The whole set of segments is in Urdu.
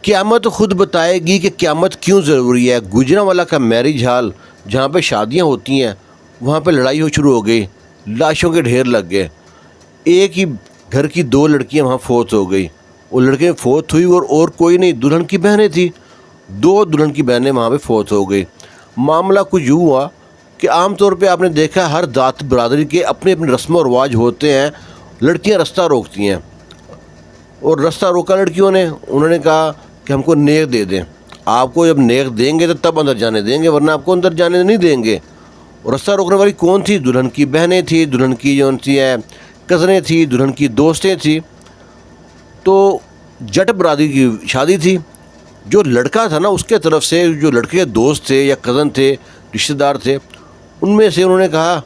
قیامت خود بتائے گی کہ قیامت کیوں ضروری ہے۔ گوجرانوالا کا میرج ہال جہاں پہ شادیاں ہوتی ہیں وہاں پہ لڑائی ہو شروع ہو گئی، لاشوں کے ڈھیر لگ گئے۔ ایک ہی گھر کی 2 لڑکیاں وہاں فوت ہو گئی، وہ لڑکیاں فوت ہوئی اور کوئی نہیں، دلہن کی بہنیں تھیں، 2 دلہن کی بہنیں وہاں پہ فوت ہو گئی۔ معاملہ کچھ یوں ہوا کہ عام طور پہ آپ نے دیکھا ہر ذات برادری کے اپنے اپنے رسم و رواج ہوتے ہیں۔ لڑکیاں رستہ روکتی ہیں اور رستہ روکا لڑکیوں نے، انہوں نے کہا کہ ہم کو نیک دے دیں، آپ کو جب نیک دیں گے تو تب اندر جانے دیں گے، ورنہ آپ کو اندر جانے نہیں دیں گے۔ اور رستہ روکنے والی کون تھی؟ دلہن کی بہنیں تھیں، دلہن کی جو سی ہے کزنیں تھیں، دلہن کی دوستیں تھیں۔ تو جٹ برادری کی شادی تھی، جو لڑکا تھا نا اس کے طرف سے جو لڑکے کے دوست تھے یا کزن تھے، رشتہ دار تھے، ان میں سے انہوں نے کہا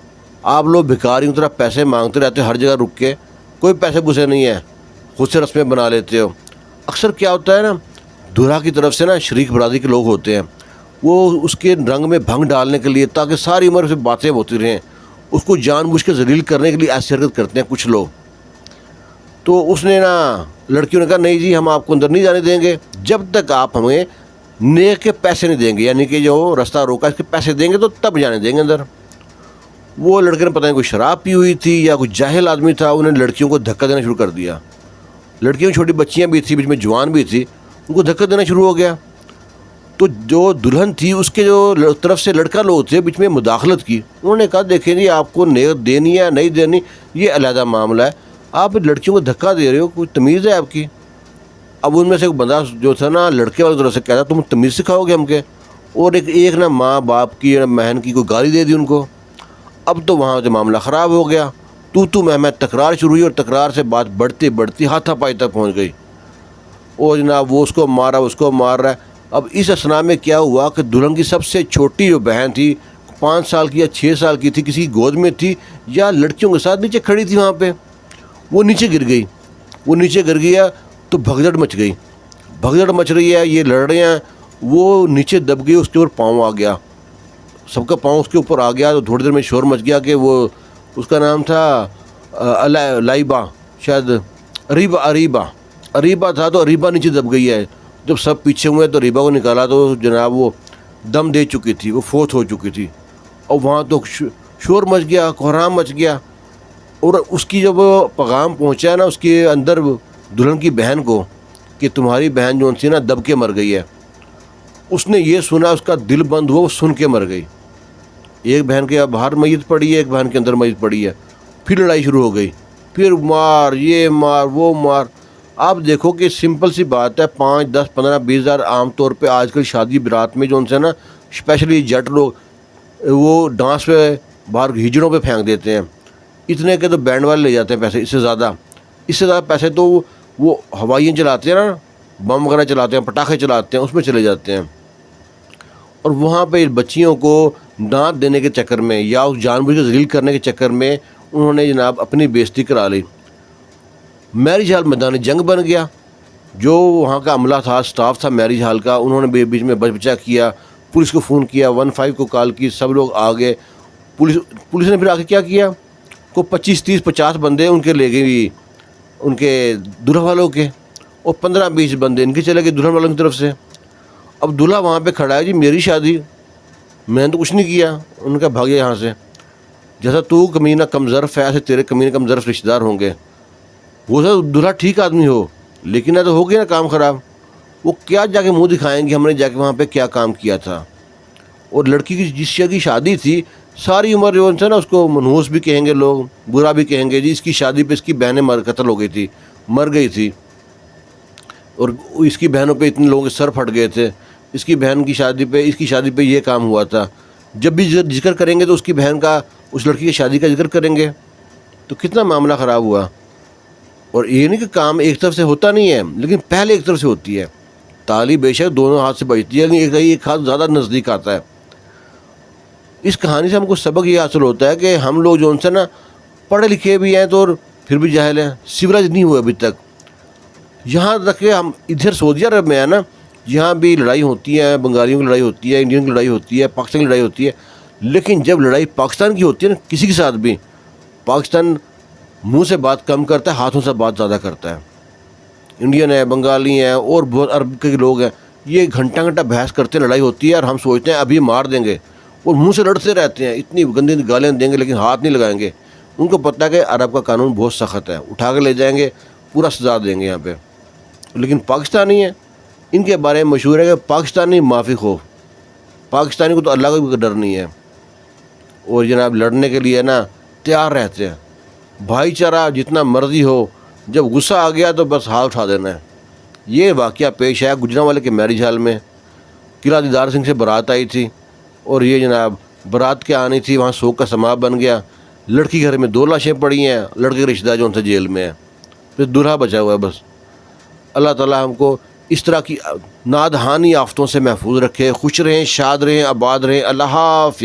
آپ لوگ بھکاریوں کی طرح پیسے مانگتے رہتے ہو ہر جگہ رک کے، کوئی پیسے پوسے نہیں ہیں، خود سے رسمیں بنا لیتے ہو۔ اکثر کیا ہوتا ہے نا، دولہا کی طرف سے نا شریک برادری کے لوگ ہوتے ہیں، وہ اس کے رنگ میں بھنگ ڈالنے کے لیے تاکہ ساری عمر سے باتیں ہوتی رہیں، اس کو جان بوجھ کے ذلیل کرنے کے لیے ایسی حرکت کرتے ہیں کچھ لوگ۔ تو اس نے نا لڑکیوں نے کہا نہیں جی ہم آپ کو اندر نہیں جانے دیں گے جب تک آپ ہمیں نیک کے پیسے نہیں دیں گے، یعنی کہ جو رستہ روکا اس کے پیسے دیں گے تو تب جانے دیں گے اندر۔ وہ لڑکے نے پتہ نہیں کوئی شراب پی ہوئی تھی یا کوئی جاہل آدمی تھا، انہوں نے لڑکیوں کو دھکا دینا شروع کر دیا۔ لڑکیوں چھوٹی بچیاں بھی تھیں، بیچ میں جوان بھی تھی، ان کو دھکا دینا شروع ہو گیا۔ تو جو دلہن تھی اس کے جو طرف سے لڑکا لوگ تھے بیچ میں مداخلت کی، انہوں نے کہا دیکھیں جی آپ کو نیک دینی ہے نہیں دینی یہ علیحدہ معاملہ ہے، آپ لڑکیوں کو دھکا دے رہے ہو، کوئی تمیز ہے آپ کی؟ اب ان میں سے ایک بندہ جو تھا نا لڑکے والی طرف سے کہتا تم تمیز سکھاؤ گے ہم کے، اور ایک نا ماں باپ کی بہن کی کوئی گالی دے دی ان کو۔ اب تو وہاں سے معاملہ خراب ہو گیا، تو میں تکرار شروع ہوئی، اور تکرار سے بات بڑھتی بڑھتی ہاتھا پائی تک پہنچ گئی۔ اور جناب وہ اس کو مارا اس کو مار رہا ہے۔ اب اس اثناء میں کیا ہوا کہ دلہن کی سب سے چھوٹی جو بہن تھی 5 سال کی یا 6 سال کی تھی، کسی کی گود میں تھی یا لڑکیوں کے ساتھ نیچے کھڑی تھی وہاں پہ، وہ نیچے گر گئی۔ وہ نیچے گر گیا تو بھگدڑ مچ گئی، بھگدڑ مچ رہی ہے، یہ لڑ رہے ہیں، وہ نیچے دب گئی، اس کے اوپر پاؤں آ گیا، سب کا پاؤں اس کے اوپر آ گیا۔ تو تھوڑی دیر میں شور مچ گیا کہ وہ اس کا نام تھا لائبہ، شاید اریبہ تھا، تو اریبہ نیچے دب گئی ہے۔ جب سب پیچھے ہوئے تو اریبہ کو نکالا تو جناب وہ دم دے چکی تھی، وہ فوت ہو چکی تھی۔ اور وہاں تو شور مچ گیا، کوہرام مچ گیا، اور اس کی جب پیغام پہنچا نا اس کے اندر دلہن کی بہن کو کہ تمہاری بہن جو تھی نا دب کے مر گئی ہے، اس نے یہ سنا، اس کا دل بند ہوا، وہ سن کے مر گئی۔ ایک بہن کے باہر میت پڑی ہے، ایک بہن کے اندر میت پڑی ہے۔ پھر لڑائی شروع ہو گئی، پھر مار یہ مار وہ مار۔ آپ دیکھو کہ سمپل سی بات ہے، 5 10 15 20 ہزار عام طور پہ آج کل شادی برات میں جو ان سے نا اسپیشلی جٹ لوگ وہ ڈانس پہ باہر ہجڑوں پہ پھینک دیتے ہیں، اتنے کے تو بینڈ والے لے جاتے ہیں پیسے، اس سے زیادہ پیسے تو وہ ہوائیاں چلاتے ہیں نا، بم وغیرہ چلاتے ہیں، پٹاخے چلاتے ہیں، اس میں چلے جاتے ہیں۔ اور وہاں پہ بچیوں کو ڈانٹ دینے کے چکر میں یا اس جان بوجھ کے ذلیل کرنے کے چکر میں انہوں نے جناب اپنی بےزتی کرا لی۔ میرج ہال میدان جنگ بن گیا۔ جو وہاں کا عملہ تھا، سٹاف تھا میرج ہال کا، انہوں نے بیچ میں بچا کیا، پولیس کو فون کیا، 15 کو کال کی، سب لوگ آ گئے۔ پولیس نے پھر آ کے کیا کیا، کو 25 30 50 بندے ان کے لے گئی، ان کے دلہا والوں کے، اور 15 20 بندے ان کے چلے گئے دلہن والوں کی طرف سے۔ اب دلہا وہاں پہ کھڑا ہے جی میری شادی، میں نے تو کچھ نہیں کیا، ان کا بھاگے یہاں سے، جیسا تو کمینہ کم ظرف ہے ایسے تیرے کمینہ کم ظرف رشتہ دار ہوں گے۔ وہ سر دلہا ٹھیک آدمی ہو لیکن نہ تو ہو گیا نا کام خراب، وہ کیا جا کے منہ دکھائیں گے ہم نے جا کے وہاں پہ کیا کام کیا تھا۔ اور لڑکی کی جس شے کی شادی تھی، ساری عمر جو ہے نا اس کو منحوس بھی کہیں گے لوگ، برا بھی کہیں گے، جی اس کی شادی پہ اس کی بہنیں قتل ہو گئی تھی، مر گئی تھی، اور اس کی بہنوں پہ اتنے لوگوں کے سر پھٹ گئے تھے، اس کی بہن کی شادی پہ اس کی شادی پہ یہ کام ہوا تھا۔ جب بھی ذکر کریں گے تو اس کی بہن کا، اس لڑکی کی شادی کا ذکر کریں گے، تو کتنا معاملہ خراب ہوا۔ اور یہ نہیں کہ کام ایک طرف سے ہوتا نہیں ہے، لیکن پہلے ایک طرف سے ہوتی ہے، تالی بے شک دونوں ہاتھ سے بجتی ہے، لیکن ایک ہاتھ زیادہ نزدیک آتا ہے۔ اس کہانی سے ہم کو سبق یہ حاصل ہوتا ہے کہ ہم لوگ جو ان سے نا پڑھے لکھے بھی ہیں تو پھر بھی جاہل ہیں، سویلائز نہیں ہوئے ابھی تک۔ یہاں تک کہ ہم ادھر سعودی عرب میں ہیں نا، یہاں بھی لڑائی ہوتی ہے، بنگالیوں کی لڑائی ہوتی ہے، انڈین کی لڑائی ہوتی ہے، پاکستان کی لڑائی ہوتی ہے، لیکن جب لڑائی پاکستان کی ہوتی ہے نا کسی کے ساتھ بھی، پاکستان منہ سے بات کم کرتا ہے، ہاتھوں سے بات زیادہ کرتا ہے۔ انڈین ہیں، بنگالی ہیں اور بہت عرب کے لوگ ہیں، یہ گھنٹہ گھنٹہ بحث کرتے ہیں، لڑائی ہوتی ہے اور ہم سوچتے ہیں ابھی مار دیں گے، اور منہ سے لڑتے رہتے ہیں، اتنی گندی گالیں دیں گے لیکن ہاتھ نہیں لگائیں گے۔ ان کو پتہ ہے کہ عرب کا قانون بہت سخت ہے، اٹھا کے لے جائیں گے، پورا سزا دیں گے یہاں پہ۔ لیکن پاکستانی ہیں، ان کے بارے میں مشہور ہے کہ پاکستانی معافی خوف، پاکستانی کو تو اللہ کا بھی ڈر نہیں ہے، اور جناب لڑنے کے لیے نا تیار رہتے ہیں۔ بھائی چارہ جتنا مرضی ہو، جب غصہ آ گیا تو بس ہاتھ اٹھا دینا ہے۔ یہ واقعہ پیش آیا گجرانوالے کے میرج ہال میں۔ قلعہ دیدار سنگھ سے بارات آئی تھی اور یہ جناب بارات کے آنی تھی، وہاں سوگ کا سماں بن گیا۔ لڑکی گھر میں 2 لاشیں پڑی ہیں، لڑکے کے رشتہ دار جو ان سے جیل میں ہیں، پھر دولہا بچا ہوا ہے بس۔ اللہ تعالیٰ ہم کو اس طرح کی نادہانی آفتوں سے محفوظ رکھے، خوش رہیں، شاد رہیں، آباد رہیں۔ اللہ حافظ۔